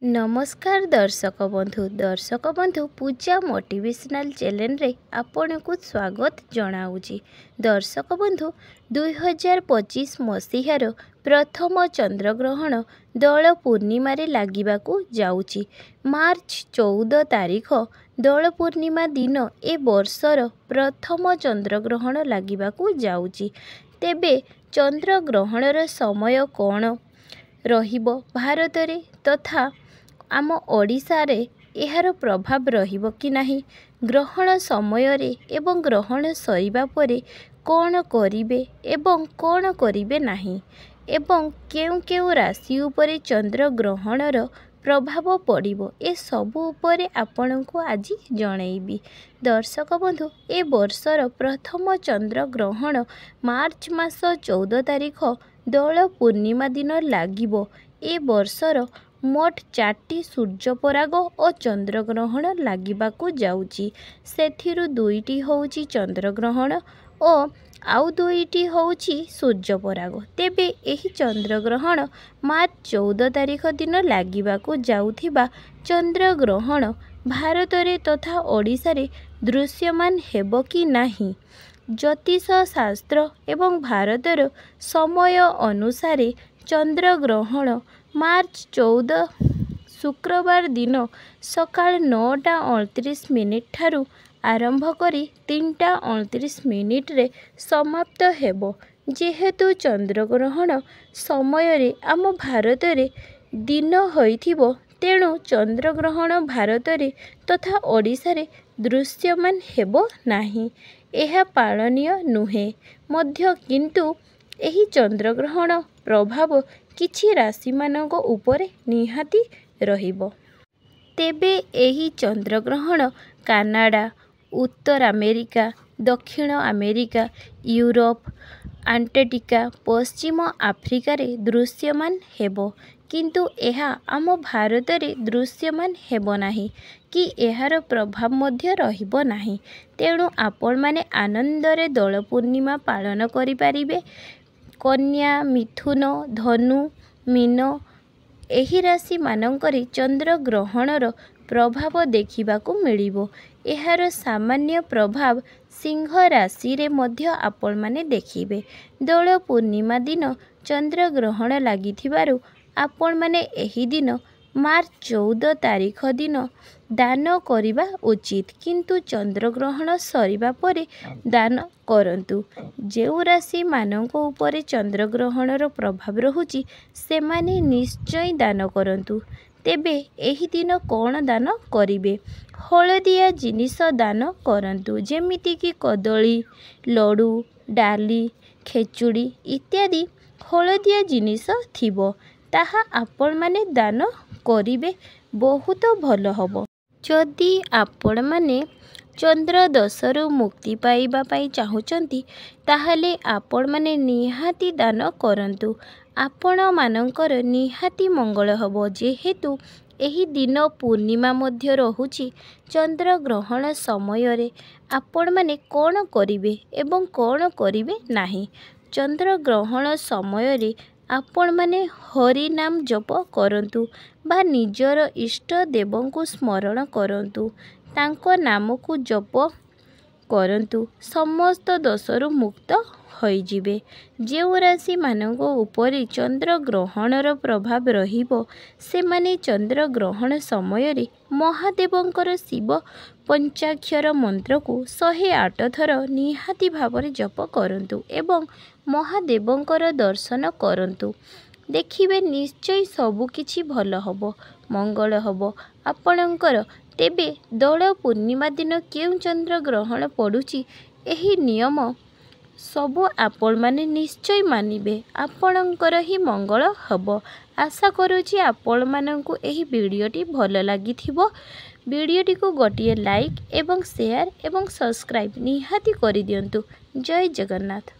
नमस्कार दर्शक बंधु पूजा मोटिवेशनल चैनल रे आपण को स्वागत जनाऊँगी। दर्शक बंधु 2025 मसीहार प्रथम चंद्रग्रहण दौल पूर्णिमा रे लागिबाकू जाउची। मार्च 14 तारीख दौल पूर्णिमा दिन ए वर्षर प्रथम चंद्रग्रहण लागिबाकू जाउची। तेबे चंद्रग्रहणर समय कौन रहिबो भारत रे तथा आम ओडिशा रे एहार प्रभाव रहिबो कि नाही, ग्रहण समय रे एवं ग्रहण सरिबा परे कौन करिबे एवं कौन करिबे नाही एवं केउ केउ राशि उपरे चंद्र ग्रहणर प्रभाव पड़िबो ए सबु उपरे आपनकु आज जणैबी। दर्शक बंधु ए वर्षर प्रथम चंद्र ग्रहण मार्च मास 14 तारीख दौल पूर्णिमा दिन लागिबो। ए वर्षर मोट 4टी सूर्यपराग और चंद्रग्रहण लागिबाकू जाउची। सेथिरु 2टी होउची चंद्रग्रहण और आउ 2टी होउची सूर्यपराग। तेबे एही चंद्रग्रहण मार्च 14 तारीख दिन लागिबाकू जाउथिबा चंद्रग्रहण भारत रे तथा ओडिशा रे दृश्यमान हेबो कि नाही, ज्योतिष शास्त्र एवं भारतर समय अनुसार चंद्रग्रहण मार्च 14 शुक्रवार दिन सकाळ 9:29 ठारू आरंभ करी 3:29 रे समाप्त हेबो। जेहेतु चंद्रग्रहण समय रे आम भारत रे दिन होइथिबो, तेणु चंद्रग्रहण भारत रे तथा ओडिशा रे दृश्यमान हेबो नाही। एहा पालनीय नुहे मध्य, किंतु एही चंद्रग्रहण प्रभाव किछि राशि मानक उपरे निहाती रहिबो। तेबे एही चंद्रग्रहण कानाडा, उत्तर अमेरिका, दक्षिण अमेरिका, यूरोप, अंटार्कटिका, पश्चिम आफ्रिका रे दृश्यमान हेबो, किंतु एहा आम भारत रे दृश्यमान हेबो नाही कि एहार प्रभाव मध्य रहिबो नाही। तेणु आपण माने आनंद रे दौल पूर्णिमा पालन करि पारिबे। कन्या, मिथुन, धनु, मीन एही राशि मानकरे चंद्रग्रहणर प्रभाव देखिबाकू मिलिबो। एहार सामान्य प्रभाव सिंह राशि रे मध्य आपण माने देखिबे। दौल पूर्णिमा दिन चंद्रग्रहण लागिथिबारु आपण माने एही दिन मार्च 14 तारीख दिन दान करिबा उचित, किंतु चंद्रग्रहण सरिबा परे दान करंतु। जेउ राशि मानक उपरे चंद्रग्रहणर प्रभाव रहुची सेमाने निश्चय दान करंतु। तेबे एही दिन कौन दान करिबे? हलदिया जिनिस दान करंतु, जेमिति कि कदली, लडू, डाली, खेचुड़ी इत्यादि हलदिया जिनिस थिबो ताहा आपण माने दान करिबे, बहुत भल हबो। जदि आपण माने चंद्र दशरु मुक्ति पाइबा पाई चाहुचंती ताहले आपण माने निहाती दान करंतु। आपण मानकर निहाती मंगल हबो, जेहेतु एही दिन पूर्णिमा मध्य रहुची। चंद्र ग्रहण समय रे आपण माने कौन करिबे एवं कौन करिबे नाही। चंद्र ग्रहण समय रे आपण माने हरि नाम जप करंतु बा निजर इष्ट देवंकु स्मरण करंतु, तांको नाम को जप करंतु, समस्त दोषरु मुक्त होई जिबे। जेउ राशि मानक उपरे चंद्र ग्रहणर प्रभाव रहिबो से माने चंद्र ग्रहण समय रे महादेवंकर शिव पंचाक्षर मंत्र को 108 थर निहाती भावरे जप करंतु एवं महादेवंकर दर्शन करंतु। देखिबे निश्चय सबु किछि भल हबो, मंगल हबो आपणकर। तेबे दौल पूर्णिमा दिन केउ चंद्र ग्रहण पड़ुची एही नियम सबु आपण माने निश्चय मानिबे, आपणकर ही मंगल हबो। आशा करूची आपण माननकु एही वीडियोटी भल लागिथिबो। वीडियोटी को गोटिए लाइक एवं शेयर एवं सब्सक्राइब निहाती करि दियंतु। जय जगन्नाथ।